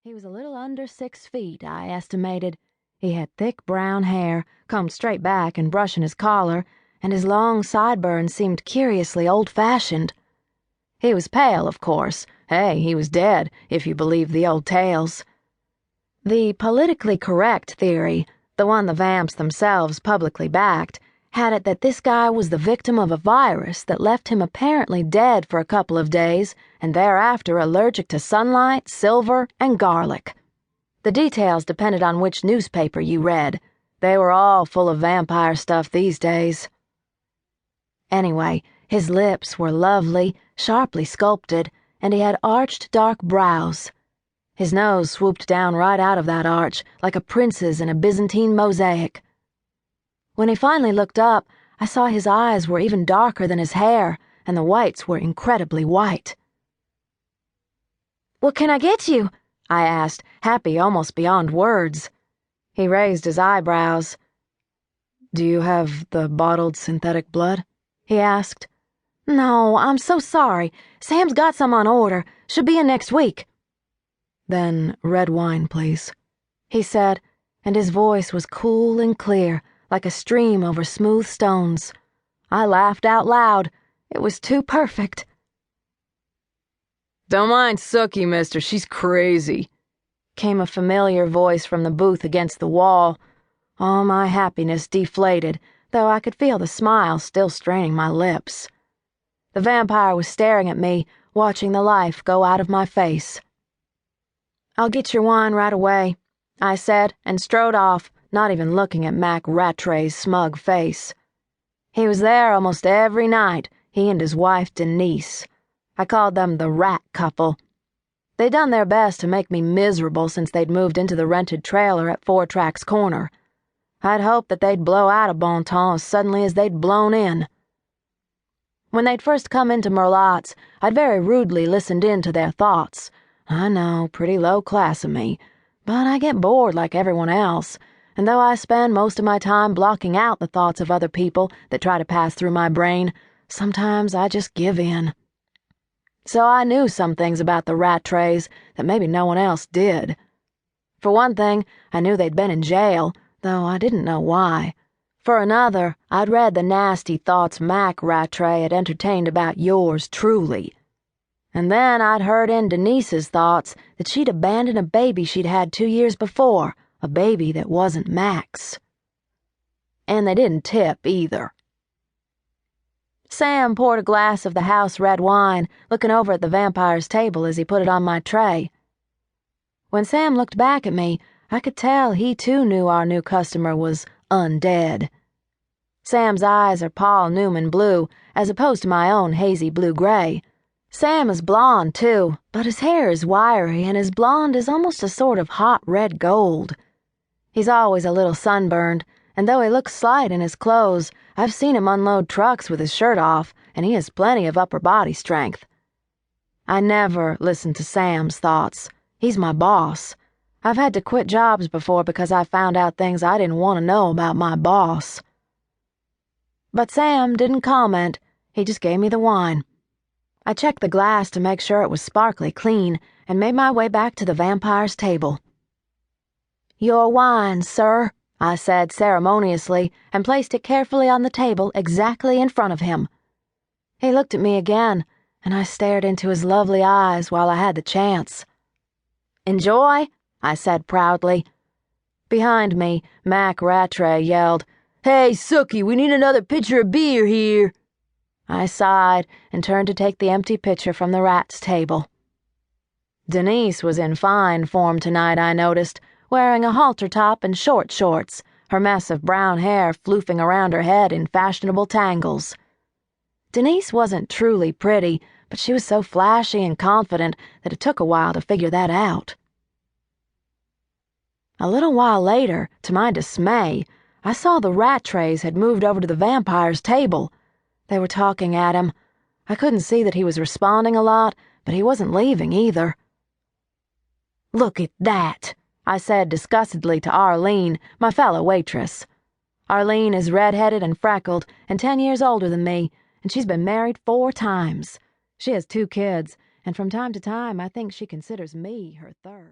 He was a little under 6 feet, I estimated. He had thick brown hair, combed straight back and brushing his collar, and his long sideburns seemed curiously old-fashioned. He was pale, of course. Hey, he was dead, if you believe the old tales. The politically correct theory, the one the vamps themselves publicly backed, had it that this guy was the victim of a virus that left him apparently dead for a couple of days and thereafter allergic to sunlight, silver, and garlic. The details depended on which newspaper you read. They were all full of vampire stuff these days. Anyway, his lips were lovely, sharply sculpted, and he had arched dark brows. His nose swooped down right out of that arch, like a prince's in a Byzantine mosaic. When he finally looked up, I saw his eyes were even darker than his hair, and the whites were incredibly white. "What can I get you?" I asked, happy almost beyond words. He raised his eyebrows. "Do you have the bottled synthetic blood?" he asked. "No, I'm so sorry. Sam's got some on order. Should be in next week." "Then red wine, please," he said, and his voice was cool and clear, like a stream over smooth stones. I laughed out loud. It was too perfect. "Don't mind Sookie, mister, she's crazy," came a familiar voice from the booth against the wall. All my happiness deflated, though I could feel the smile still straining my lips. The vampire was staring at me, watching the life go out of my face. "I'll get your wine right away," I said, and strode off, not even looking at Mac Rattray's smug face. He was there almost every night, he and his wife Denise. I called them the rat couple. They'd done their best to make me miserable since they'd moved into the rented trailer at Four Tracks Corner. I'd hoped that they'd blow out of bon ton as suddenly as they'd blown in. When they'd first come into Merlotte's, I'd very rudely listened in to their thoughts. I know, pretty low class of me, but I get bored like everyone else, and though I spend most of my time blocking out the thoughts of other people that try to pass through my brain, sometimes I just give in. So I knew some things about the Rattrays that maybe no one else did. For one thing, I knew they'd been in jail, though I didn't know why. For another, I'd read the nasty thoughts Mac Rattray had entertained about yours truly. And then I'd heard in Denise's thoughts that she'd abandoned a baby she'd had 2 years before, a baby that wasn't Mac's. And they didn't tip either. Sam poured a glass of the house red wine, looking over at the vampire's table as he put it on my tray. When Sam looked back at me, I could tell he too knew our new customer was undead. Sam's eyes are Paul Newman blue, as opposed to my own hazy blue-gray. Sam is blonde, too, but his hair is wiry and his blonde is almost a sort of hot red gold. He's always a little sunburned, and though he looks slight in his clothes, I've seen him unload trucks with his shirt off, and he has plenty of upper body strength. I never listen to Sam's thoughts. He's my boss. I've had to quit jobs before because I found out things I didn't want to know about my boss. But Sam didn't comment. He just gave me the wine. I checked the glass to make sure it was sparkly clean and made my way back to the vampire's table. "Your wine, sir," I said ceremoniously and placed it carefully on the table exactly in front of him. He looked at me again, and I stared into his lovely eyes while I had the chance. "Enjoy," I said proudly. Behind me, Mac Rattray yelled, "Hey, Sookie, we need another pitcher of beer here." I sighed and turned to take the empty pitcher from the rat's table. Denise was in fine form tonight, I noticed, wearing a halter top and short shorts, her mess of brown hair floofing around her head in fashionable tangles. Denise wasn't truly pretty, but she was so flashy and confident that it took a while to figure that out. A little while later, to my dismay, I saw the Rattrays had moved over to the vampire's table. They were talking at him. I couldn't see that he was responding a lot, but he wasn't leaving either. "Look at that," I said disgustedly to Arlene, my fellow waitress. Arlene is red-headed and freckled and 10 years older than me, and she's been married 4 times. She has 2 kids, and from time to time I think she considers me her third.